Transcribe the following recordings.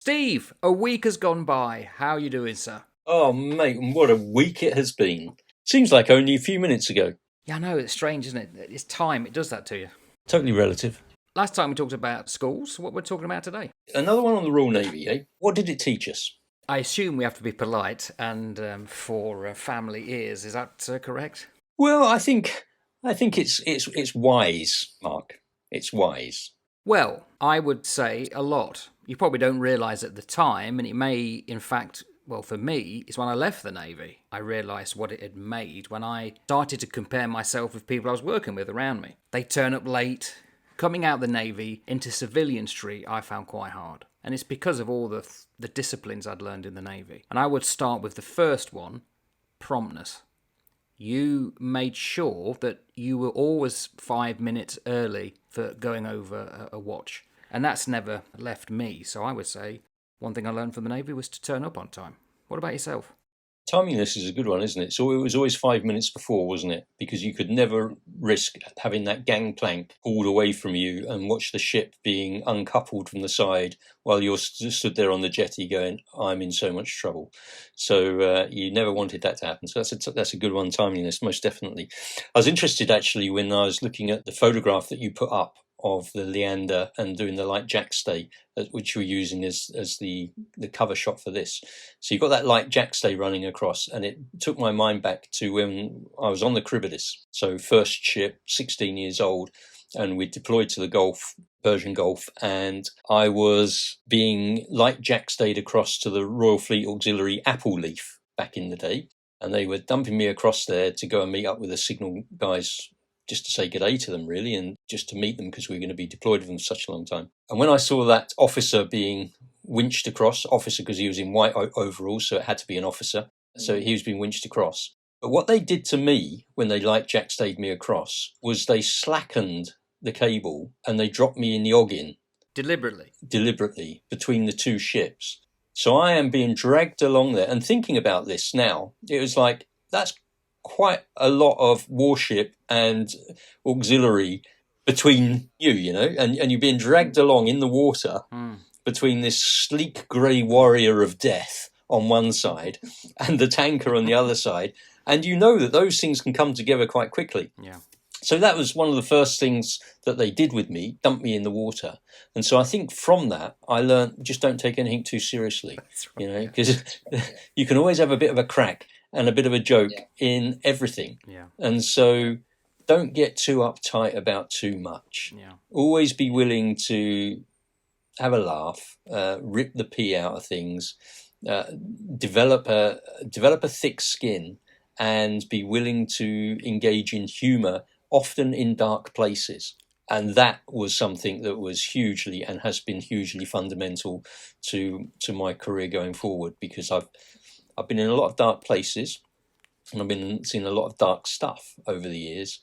Steve, a week has gone by. How are you doing, sir? Oh, mate, what a week it has been. Seems like only a few minutes ago. Yeah, I know, it's strange, isn't it? It's time, it does that to you. Totally relative. Last time we talked about schools. What we're talking about today? Another one on the Royal Navy, eh? What did it teach us? I assume we have to be polite and for family ears. Is that correct? Well, I think it's wise, Mark. It's wise. Well, I would say a lot. You probably don't realise at the time, and it may, in fact, well, for me, it's when I left the Navy. I realised what it had made when I started to compare myself with people I was working with around me. They turn up late. Coming out of the Navy into civilian street, I found quite hard. And it's because of all the disciplines I'd learned in the Navy. And I would start with the first one, promptness. You made sure that you were always 5 minutes early for going over a watch. And that's never left me. So I would say one thing I learned from the Navy was to turn up on time. What about yourself? Timeliness is a good one, isn't it? So it was always 5 minutes before, wasn't it? Because you could never risk having that gangplank pulled away from you and watch the ship being uncoupled from the side while you're stood there on the jetty going, I'm in so much trouble. So you never wanted that to happen. So that's a good one, timeliness, most definitely. I was interested, actually, when I was looking at the photograph that you put up of the Leander and doing the light jackstay, which we're using as the cover shot for this. So you've got that light jackstay running across, and it took my mind back to when I was on the Cribidus. So first ship, 16 years old, and we deployed to the Gulf, Persian Gulf, and I was being light jackstayed across to the Royal Fleet Auxiliary Appleleaf back in the day. And they were dumping me across there to go and meet up with the signal guys, just to say good day to them, really, and just to meet them because we were going to be deployed with them for such a long time. And when I saw that officer being winched across, officer because he was in white overalls, so it had to be an officer, so he was being winched across. But what they did to me when they light jackstayed me across was they slackened the cable and they dropped me in the oggin. Deliberately between the two ships. So I am being dragged along there, and thinking about this now, it was like, that's quite a lot of warship and auxiliary between you know, and you're being dragged along in the water between this sleek grey warrior of death on one side and the tanker on the other side. And you know that those things can come together quite quickly. Yeah. So that was one of the first things that they did with me, dump me in the water. And so I think from that, I learned just don't take anything too seriously, That's right, you know, because you can always have a bit of a crack and a bit of a joke in everything. Yeah. And so don't get too uptight about too much. Yeah. Always be willing to have a laugh, rip the pee out of things, develop a thick skin, and be willing to engage in humour, often in dark places. And that was something that was hugely and has been hugely fundamental to my career going forward, because I've been in a lot of dark places and I've been seeing a lot of dark stuff over the years.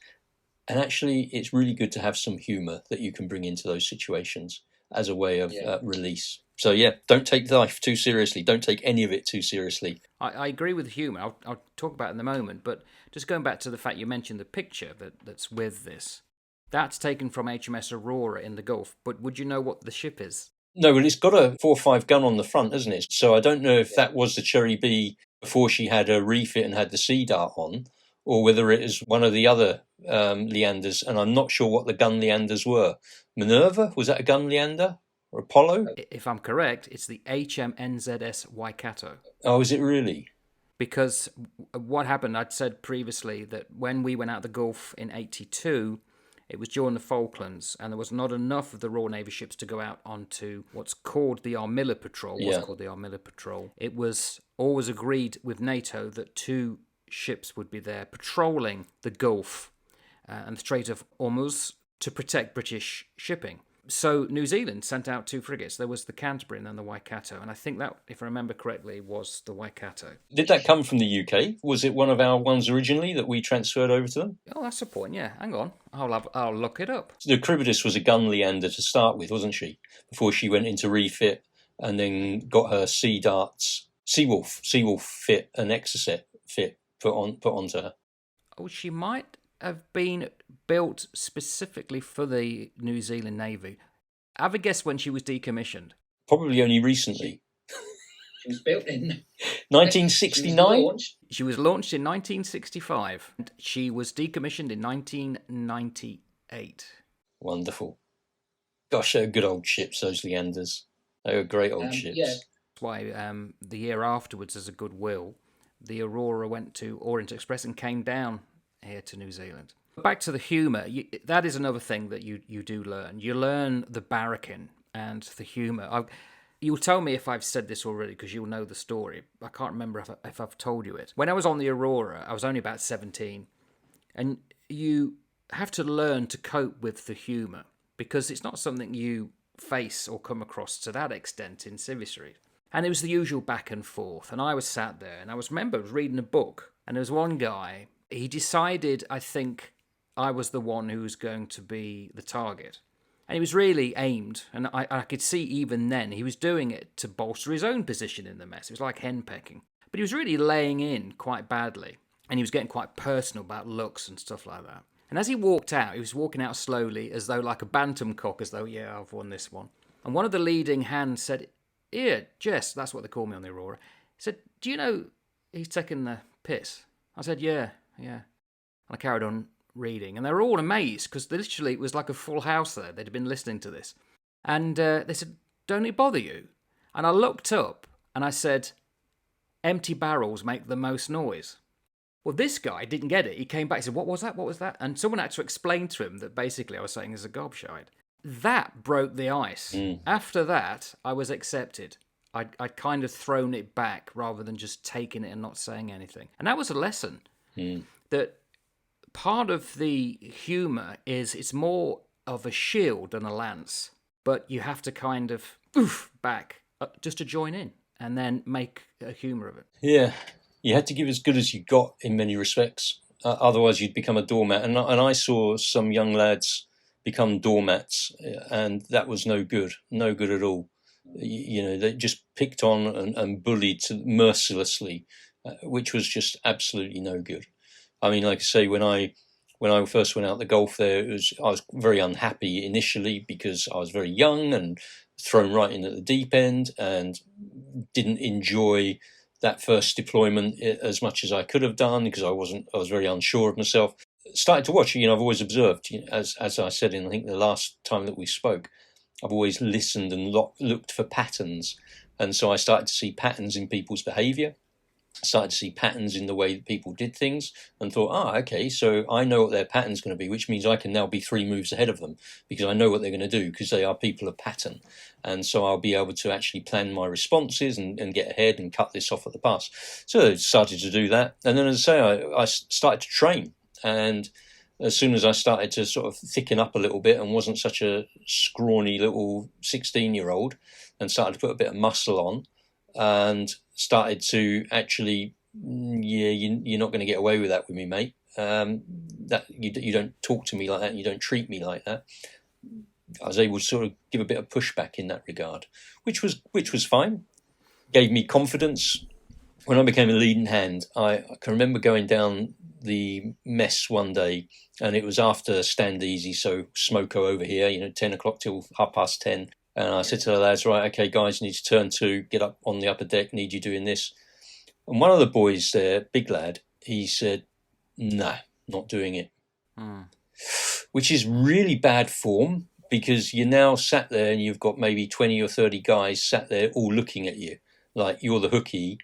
And actually, it's really good to have some humour that you can bring into those situations as a way of release. So yeah, don't take life too seriously. Don't take any of it too seriously. I agree with humour. I'll talk about it in a moment. But just going back to the fact you mentioned the picture that's with this. That's taken from HMS Aurora in the Gulf. But would you know what the ship is? No, well, it's got a 4.5 gun on the front, hasn't it? So I don't know if that was the Cherry B before she had a refit and had the Sea Dart on, or whether it is one of the other Leanders. And I'm not sure what the gun Leanders were. Minerva, was that a gun Leander? Or Apollo? If I'm correct, it's the HMNZS Waikato. Oh, is it really? Because what happened, I'd said previously that when we went out the Gulf in 82, it was during the Falklands, and there was not enough of the Royal Navy ships to go out onto what's called the Armilla Patrol. It was always agreed with NATO that 2 ships would be there patrolling the Gulf and the Strait of Hormuz to protect British shipping. So New Zealand sent out 2 frigates. There was the Canterbury and then the Waikato. And I think that, if I remember correctly, was the Waikato. Did that come from the UK? Was it one of our ones originally that we transferred over to them? Oh, that's the point, yeah. Hang on. I'll look it up. The Cribidus was a gun Leander to start with, wasn't she? Before she went into refit and then got her Sea Darts, Seawolf fit and Exocet fit put onto her. Oh, she might have been built specifically for the New Zealand Navy. Have a guess when she was decommissioned. Probably only recently. She was built in 1969? She was launched in 1965. And she was decommissioned in 1998. Wonderful. Gosh, they were good old ships, those Leanders. They were great old ships. Yeah. That's why the year afterwards, as a goodwill, the Aurora went to Orient Express and came down here to New Zealand. Back to the humour, that is another thing that you do learn. You learn the barracking and the humour. You'll tell me if I've said this already because you'll know the story. I can't remember if I've told you it. When I was on the Aurora, I was only about 17, and you have to learn to cope with the humour because it's not something you face or come across to that extent in Civvy Street. And it was the usual back and forth, and I was sat there, and I was reading a book, and there was one guy, he decided, I think, I was the one who was going to be the target. And he was really aimed, and I could see even then he was doing it to bolster his own position in the mess. It was like henpecking. But he was really laying in quite badly, and he was getting quite personal about looks and stuff like that. And as he walked out, he was walking out slowly, as though like a bantam cock, as though, yeah, I've won this one. And one of the leading hands said, "Here, Jess," that's what they call me on the Aurora. He said, "Do you know he's taking the piss?" I said, yeah. And I carried on reading, and they were all amazed because literally it was like a full house there. They'd been listening to this, and they said, "Don't it bother you?" And I looked up and I said, "Empty barrels make the most noise." Well, this guy didn't get it. He came back and said, "What was that? What was that?" And someone had to explain to him that basically I was saying is a gobshite. That broke the ice. After that, I was accepted. I'd kind of thrown it back rather than just taking it and not saying anything. And that was a lesson that part of the humour is it's more of a shield than a lance, but you have to kind of back just to join in and then make a humour of it. Yeah, you had to give as good as you got in many respects. Otherwise, you'd become a doormat. And I saw some young lads become doormats, and that was no good at all. You know, they just picked on and bullied mercilessly, which was just absolutely no good. I mean, like I say, when I first went out the golf there, I was very unhappy initially because I was very young and thrown right in at the deep end and didn't enjoy that first deployment as much as I could have done because I was very unsure of myself. Started to watch, I've always observed, as I said in I think the last time that we spoke, I've always listened and looked for patterns, and so I started to see patterns in people's behaviour. Started to see patterns in the way that people did things and thought, okay, so I know what their pattern's going to be, which means I can now be 3 moves ahead of them because I know what they're going to do because they are people of pattern. And so I'll be able to actually plan my responses and get ahead and cut this off at the pass. So I started to do that. And then, as I say, I started to train. And as soon as I started to sort of thicken up a little bit and wasn't such a scrawny little 16-year-old and started to put a bit of muscle on, and started to actually, you're not going to get away with that with me, mate. That you don't talk to me like that, and you don't treat me like that. I was able to sort of give a bit of pushback in that regard, which was fine. Gave me confidence. When I became a leading hand, I can remember going down the mess one day, and it was after stand easy, so smoko over here, 10 o'clock till 10:30. And I said to the lads, right, okay, guys, need to turn to, get up on the upper deck, need you doing this. And one of the boys there, big lad, he said, "Nah, not doing it." Which is really bad form because you're now sat there and you've got maybe 20 or 30 guys sat there all looking at you like you're the hooky.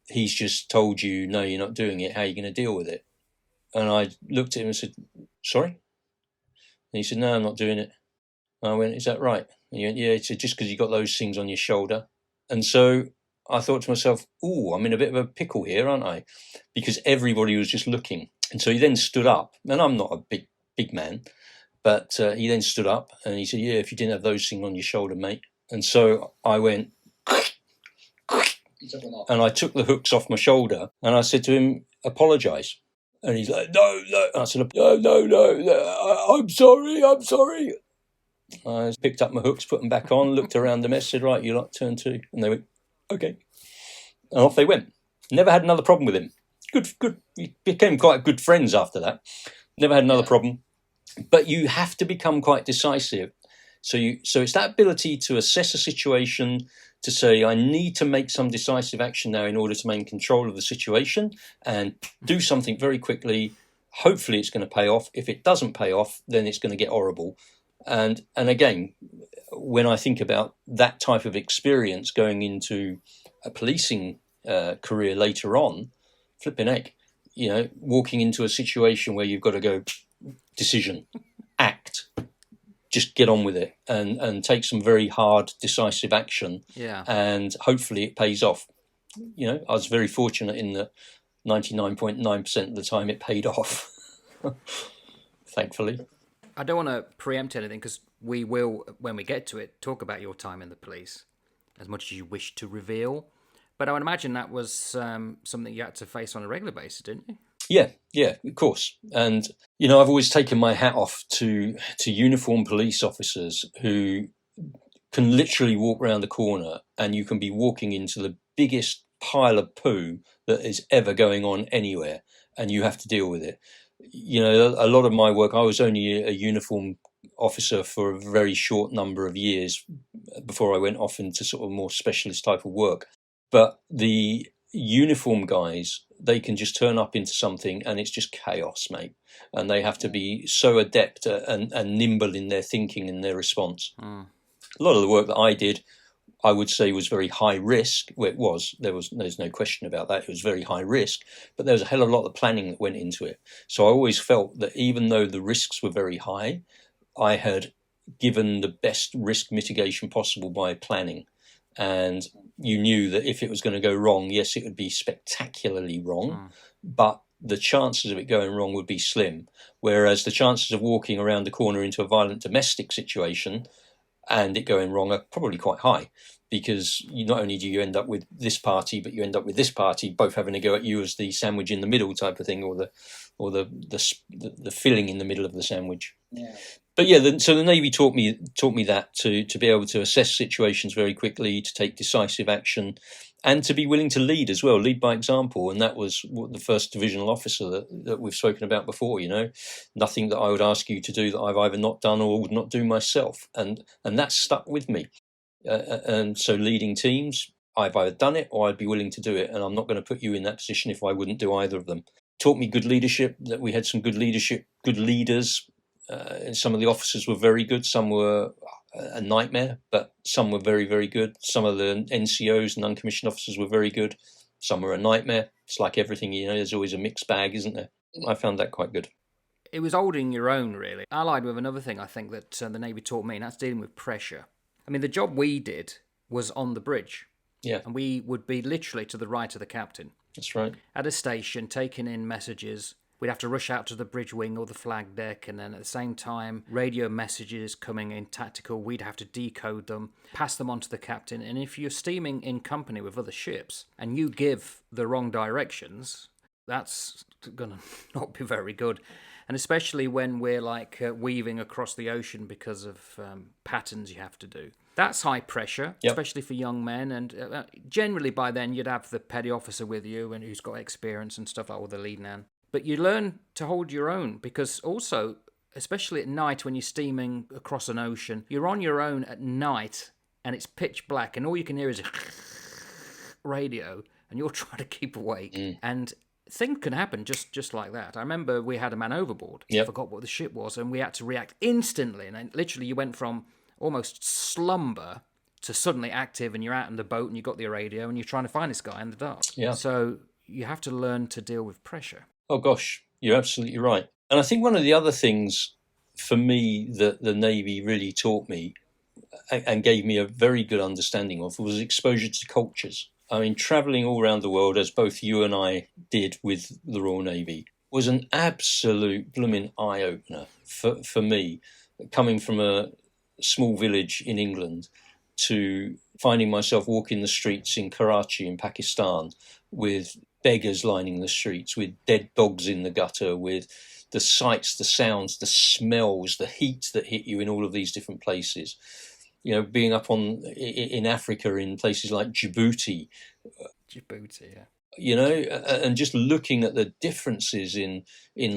He's just told you, no, you're not doing it. How are you going to deal with it? And I looked at him and said, "Sorry?" And he said, "No, I'm not doing it." And I went, "Is that right?" And he went, "Yeah." He said, "Just because you got those things on your shoulder." And so I thought to myself, "Ooh, I'm in a bit of a pickle here, aren't I?" Because everybody was just looking. And so he then stood up, and I'm not a big man, but he then stood up and he said, "Yeah, if you didn't have those things on your shoulder, mate." And so I went, and I took the hooks off my shoulder, and I said to him, "Apologise." And he's like, "No, no." I said, no, I'm sorry. I picked up my hooks, put them back on, looked around the mess, said, "Right, you lot turn to." And they went, "Okay." And off they went. Never had another problem with him. Good. We became quite good friends after that. Never had another problem. But you have to become quite decisive So it's that ability to assess a situation, to say, I need to make some decisive action now in order to maintain control of the situation and do something very quickly. Hopefully it's going to pay off. If it doesn't pay off, then it's going to get horrible. And again, when I think about that type of experience going into a policing career later on, flipping heck, walking into a situation where you've got to go, decision, act, just get on with it and take some very hard, decisive action. Yeah. And hopefully it pays off. I was very fortunate in that 99.9% of the time it paid off, thankfully. I don't want to preempt anything because we will, when we get to it, talk about your time in the police as much as you wish to reveal. But I would imagine that was something you had to face on a regular basis, didn't you? Yeah, of course. And, I've always taken my hat off to uniformed police officers who can literally walk around the corner and you can be walking into the biggest pile of poo that is ever going on anywhere and you have to deal with it. A lot of my work, I was only a uniform officer for a very short number of years before I went off into sort of more specialist type of work. But the uniform guys, they can just turn up into something and it's just chaos, mate. And they have to be so adept and nimble in their thinking and their response. A lot of the work that I did, I would say, was very high risk. Well, it was. There's no question about that. It was very high risk, but there was a hell of a lot of planning that went into it. So I always felt that even though the risks were very high, I had given the best risk mitigation possible by planning. And you knew that if it was going to go wrong, yes, it would be spectacularly wrong, but the chances of it going wrong would be slim. Whereas the chances of walking around the corner into a violent domestic situation and it going wrong are probably quite high, because not only do you end up with this party, but you end up with this party both having to go at you as the sandwich in the middle type of thing, or the filling in the middle of the sandwich. Yeah. But yeah, so the Navy taught me that to be able to assess situations very quickly, to take decisive action, and to be willing to lead as well, lead by example. And that was what the first divisional officer that we've spoken about before. Nothing that I would ask you to do that I've either not done or would not do myself, and that stuck with me. And so leading teams, I've either done it or I'd be willing to do it, and I'm not going to put you in that position if I wouldn't do either of them. Taught me good leadership, that we had some good leaders. And some of the officers were very good. Some were a nightmare, but some were very, very good. Some of the NCOs and uncommissioned officers were very good. Some were a nightmare. It's like everything, there's always a mixed bag, isn't there? I found that quite good. It was holding your own, really. Allied with another thing I think that the Navy taught me, and that's dealing with pressure. I mean, the job we did was on the bridge. Yeah. And we would be literally to the right of the captain. That's right. At a station, taking in messages. We'd have to rush out to the bridge wing or the flag deck, and then at the same time, radio messages coming in tactical, we'd have to decode them, pass them on to the captain. And if you're steaming in company with other ships and you give the wrong directions, that's going to not be very good. And especially when we're weaving across the ocean because of patterns you have to do. That's high pressure, Yep. Especially for young men. And generally by then you'd have the petty officer with you and who's got experience and stuff like that, or the lead man. But you learn to hold your own, because also, especially at night when you're steaming across an ocean, you're on your own at night and it's pitch black and all you can hear is a radio and you're trying to keep awake. And things can happen just like that. I remember we had a man overboard. Yep. I forgot what the ship was, and we had to react instantly. And then literally you went from almost slumber to suddenly active, and you're out in the boat and you've got the radio and you're trying to find this guy in the dark. Yeah. So you have to learn to deal with pressure. Oh, gosh, you're absolutely right. And I think one of the other things for me that the Navy really taught me and gave me a very good understanding of was exposure to cultures. I mean, travelling all around the world, as both you and I did with the Royal Navy, was an absolute blooming eye-opener for me, coming from a small village in England to finding myself walking the streets in Karachi in Pakistan with beggars lining the streets, with dead dogs in the gutter, with the sights, the sounds, the smells, the heat that hit you in all of these different places. Being up in Africa, in places like Djibouti, Yeah. And just looking at the differences in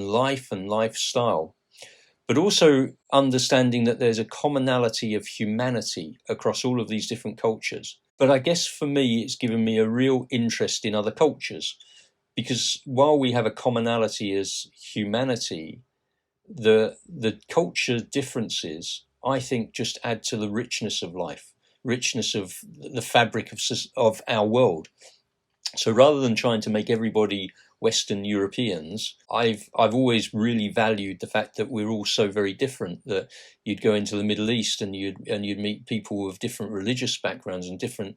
life and lifestyle. but also understanding that there's a commonality of humanity across all of these different cultures. But I guess for me, it's given me a real interest in other cultures, because while we have a commonality as humanity, the culture differences, I think, just add to the richness of life, richness of the fabric of our world. So rather than trying to make everybody Western Europeans, I've always really valued the fact that we're all so very different. That you'd go into the Middle East and you'd meet people with different religious backgrounds and different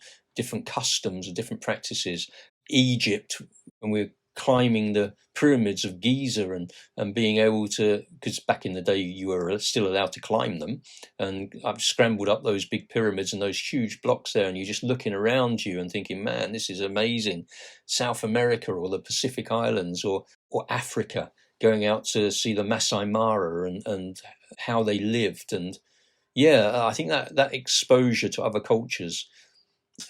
customs and different practices. Egypt, and we're climbing the pyramids of Giza and being able to, because back in the day you were still allowed to climb them, and I've scrambled up those big pyramids and those huge blocks there, and you're just looking around you and thinking, man, this is amazing. South America or the Pacific Islands or Africa, going out to see the Masai Mara and how they lived. And yeah, I think that exposure to other cultures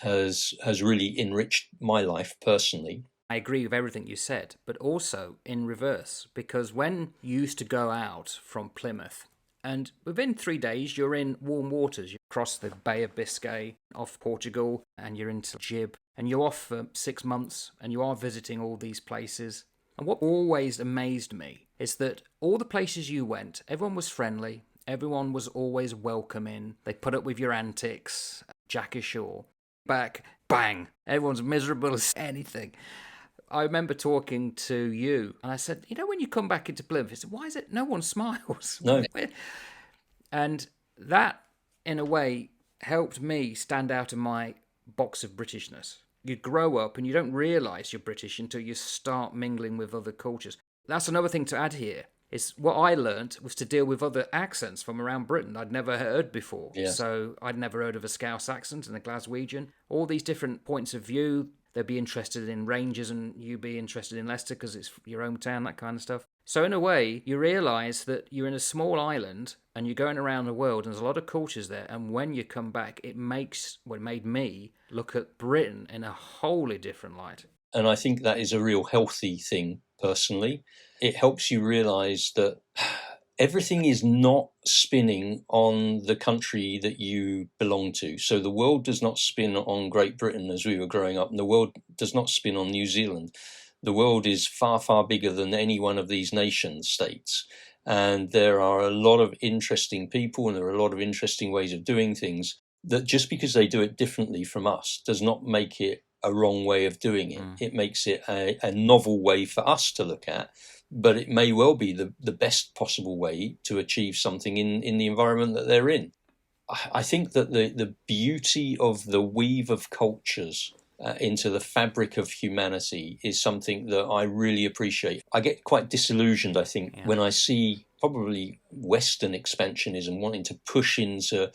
has really enriched my life personally. I agree with everything you said, but also in reverse, because when you used to go out from Plymouth, and within 3 days you're in warm waters, you cross the Bay of Biscay off Portugal, and you're into Gib, and you're off for 6 months, and you are visiting all these places. And what always amazed me is that all the places you went, everyone was friendly, everyone was always welcoming, they put up with your antics, Jack ashore. Back, bang, everyone's miserable as anything. I remember talking to you, and I said, when you come back into Plymouth, I said, why is it no one smiles? No. And that, in a way, helped me stand out of my box of Britishness. You grow up and you don't realise you're British until you start mingling with other cultures. That's another thing to add here. Is what I learnt was to deal with other accents from around Britain I'd never heard before. Yes. So I'd never heard of a Scouse accent and a Glaswegian. All these different points of view. They'd be interested in Rangers and you be interested in Leicester because it's your hometown, that kind of stuff. So in a way, you realise that you're in a small island and you're going around the world and there's a lot of cultures there. And when you come back, it made me look at Britain in a wholly different light. And I think that is a real healthy thing, personally. It helps you realise that everything is not spinning on the country that you belong to. So the world does not spin on Great Britain as we were growing up, and the world does not spin on New Zealand. The world is far, far bigger than any one of these nation states. And there are a lot of interesting people and there are a lot of interesting ways of doing things that just because they do it differently from us does not make it a wrong way of doing it. It makes it a novel way for us to look at, but it may well be the best possible way to achieve something in the environment that they're in. I think that the beauty of the weave of cultures into the fabric of humanity is something that I really appreciate. I get quite disillusioned, I think, when I see probably Western expansionism wanting to push into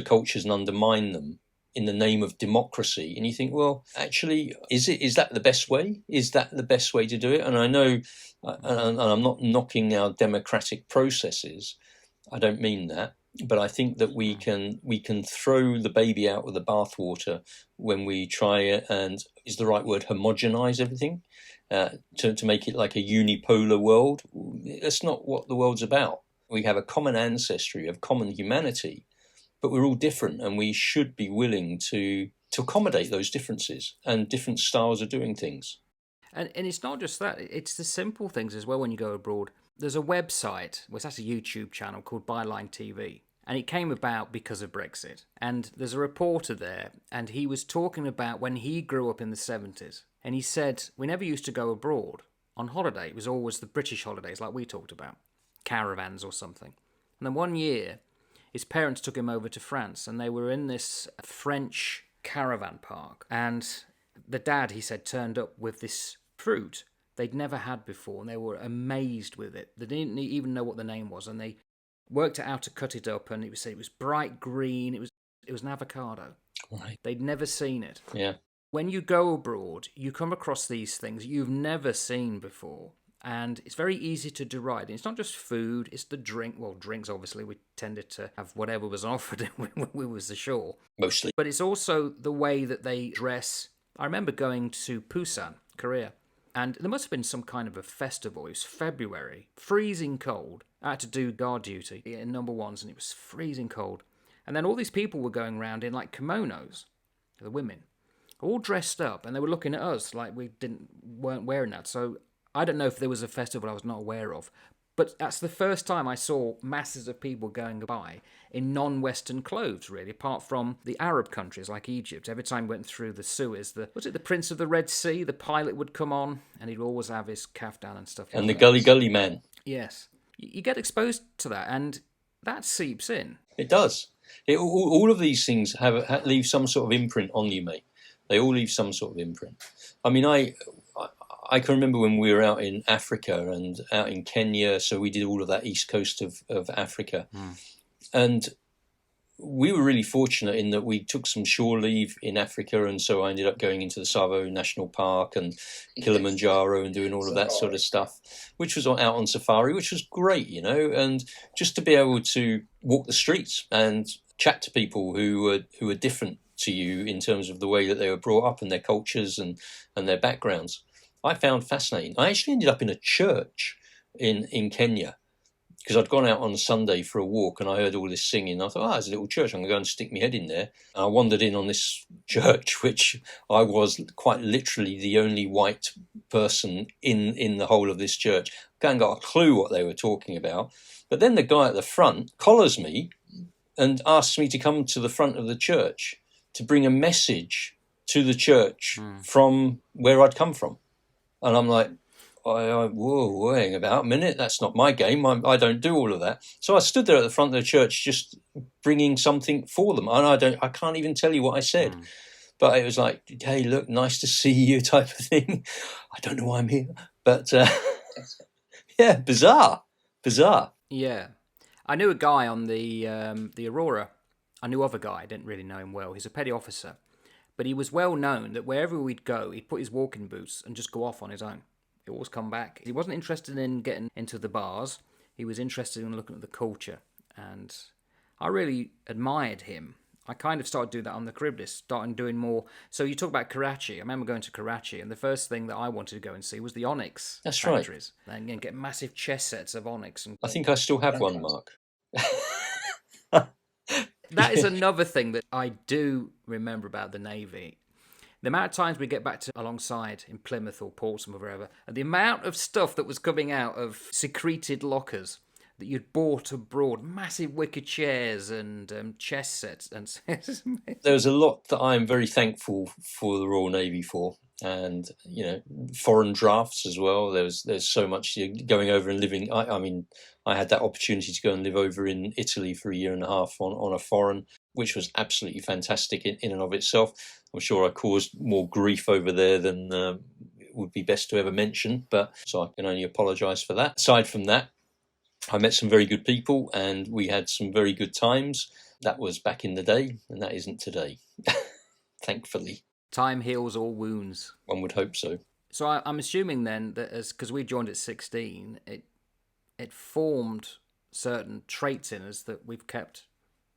cultures and undermine them in the name of democracy. And you think, well, actually, is that the best way? Is that the best way to do it? And I know, and I'm not knocking our democratic processes. I don't mean that. But I think that we can throw the baby out with the bathwater when we try and, is the right word, homogenize everything to make it like a unipolar world. That's not what the world's about. We have a common ancestry of common humanity, but we're all different, and we should be willing to accommodate those differences and different styles of doing things. And it's not just that, it's the simple things as well when you go abroad. There's a website, well, it's actually a YouTube channel called Byline TV, and it came about because of Brexit. And there's a reporter there, and he was talking about when he grew up in the 70s, and he said, we never used to go abroad on holiday. It was always the British holidays like we talked about, caravans or something. And then one year, his parents took him over to France, and they were in this French caravan park, and the dad, he said, turned up with this fruit they'd never had before, and they were amazed with it. They didn't even know what the name was, and they worked it out to cut it up, and it was bright green. It was an avocado. Right. They'd never seen it. Yeah. When you go abroad, you come across these things you've never seen before, and it's very easy to deride. And it's not just food; it's the drink. Well, drinks, obviously, we tended to have whatever was offered when we was ashore. Mostly. But it's also the way that they dress. I remember going to Busan, Korea, And there must have been some kind of a festival. It was February, freezing cold. I had to do guard duty in number ones, and it was freezing cold. And then all these people were going around in like kimonos, the women, all dressed up, and they were looking at us like we weren't wearing that. So I don't know if there was a festival I was not aware of, but that's the first time I saw masses of people going by in non-Western clothes, really, apart from the Arab countries like Egypt. Every time we went through the Suez, was it the Prince of the Red Sea? The pilot would come on, and he'd always have his kaftan and stuff like that. And the Gully Gully man. Yes. You get exposed to that, and that seeps in. It does. All of these things leave some sort of imprint on you, mate. They all leave some sort of imprint. I mean, I can remember when we were out in Africa and out in Kenya, so we did all of that east coast of Africa. And we were really fortunate in that we took some shore leave in Africa, and so I ended up going into the Tsavo National Park and Kilimanjaro and doing all of that sort of stuff, which was out on safari, which was great, you know, and just to be able to walk the streets and chat to people who were different to you in terms of the way that they were brought up and their cultures and their backgrounds, I found fascinating. I actually ended up in a church in Kenya because I'd gone out on a Sunday for a walk and I heard all this singing. I thought, there's a little church. I'm going to go and stick my head in there. And I wandered in on this church, which I was quite literally the only white person in the whole of this church. I hadn't got a clue what they were talking about. But then the guy at the front collars me and asks me to come to the front of the church to bring a message to the church from where I'd come from. And I'm like, whoa, hang about a minute, that's not my game. I don't do all of that. So I stood there at the front of the church just bringing something for them. And I can't even tell you what I said. But it was like, hey, look, nice to see you type of thing. I don't know why I'm here. But yeah, bizarre. Yeah. I knew a guy on the Aurora. I knew of a guy, I didn't really know him well. He's a petty officer. But he was well known that wherever we'd go, he'd put his walking boots and just go off on his own. He'd always come back. He wasn't interested in getting into the bars. He was interested in looking at the culture. And I really admired him. I kind of started doing that on the Caribbean, starting doing more. So you talk about Karachi. I remember going to Karachi, and the first thing that I wanted to go and see was the onyx factories. Right. And get massive chess sets of onyx. I think I still have one, Mark. That is another thing that I do remember about the Navy. The amount of times we get back to alongside in Plymouth or Portsmouth or wherever, and the amount of stuff that was coming out of secreted lockers that you'd bought abroad, massive wicker chairs and chess sets. And there's a lot that I'm very thankful for the Royal Navy for. And, you know, foreign drafts as well. There's so much going over and living. I mean, I had that opportunity to go and live over in Italy for a year and a half on a foreign, which was absolutely fantastic in and of itself. I'm sure I caused more grief over there than would be best to ever mention, but so I can only apologise for that. Aside from that, I met some very good people and we had some very good times. That was back in the day, and that isn't today, thankfully. Time heals all wounds. One would hope so. So I'm assuming then that because we joined at 16, it formed certain traits in us that we've kept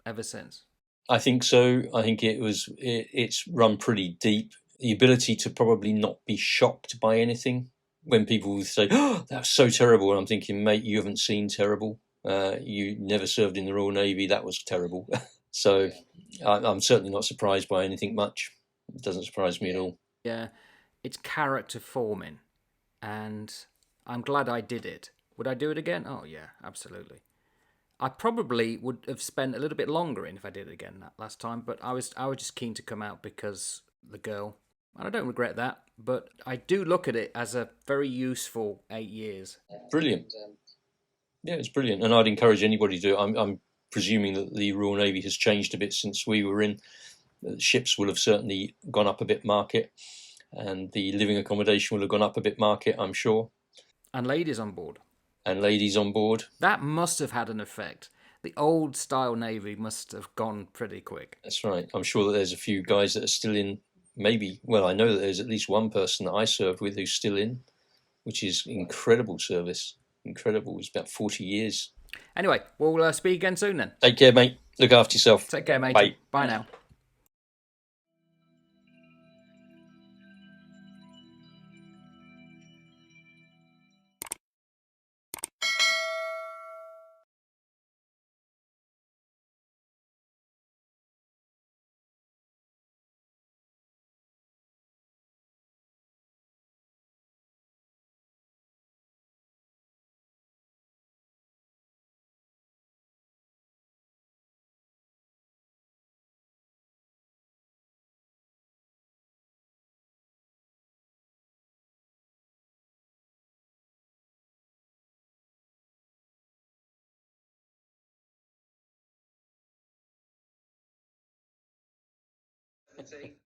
ever since. I think so. I think it's run pretty deep. The ability to probably not be shocked by anything. When people say, "Oh, that was so terrible," and I'm thinking, mate, you haven't seen terrible. You never served in the Royal Navy. That was terrible. So I'm certainly not surprised by anything much. It doesn't surprise me at all. Yeah, it's character forming, and I'm glad I did it. Would I do it again? Oh, yeah, absolutely. I probably would have spent a little bit longer in if I did it again that last time, but I was just keen to come out because the girl, and I don't regret that, but I do look at it as a very useful 8 years. Brilliant. Yeah, it's brilliant, and I'd encourage anybody to do it. I'm presuming that the Royal Navy has changed a bit since we were in. Ships will have certainly gone up a bit market, and the living accommodation will have gone up a bit market, I'm sure. And ladies on board. That must have had an effect. The old style Navy must have gone pretty quick. That's right. I'm sure that there's a few guys that are still in. I know that there's at least one person that I served with who's still in, which is incredible service. Incredible. It's about 40 years. Anyway, we'll speak again soon then. Take care, mate. Look after yourself. Take care, mate. Bye. Bye now. See?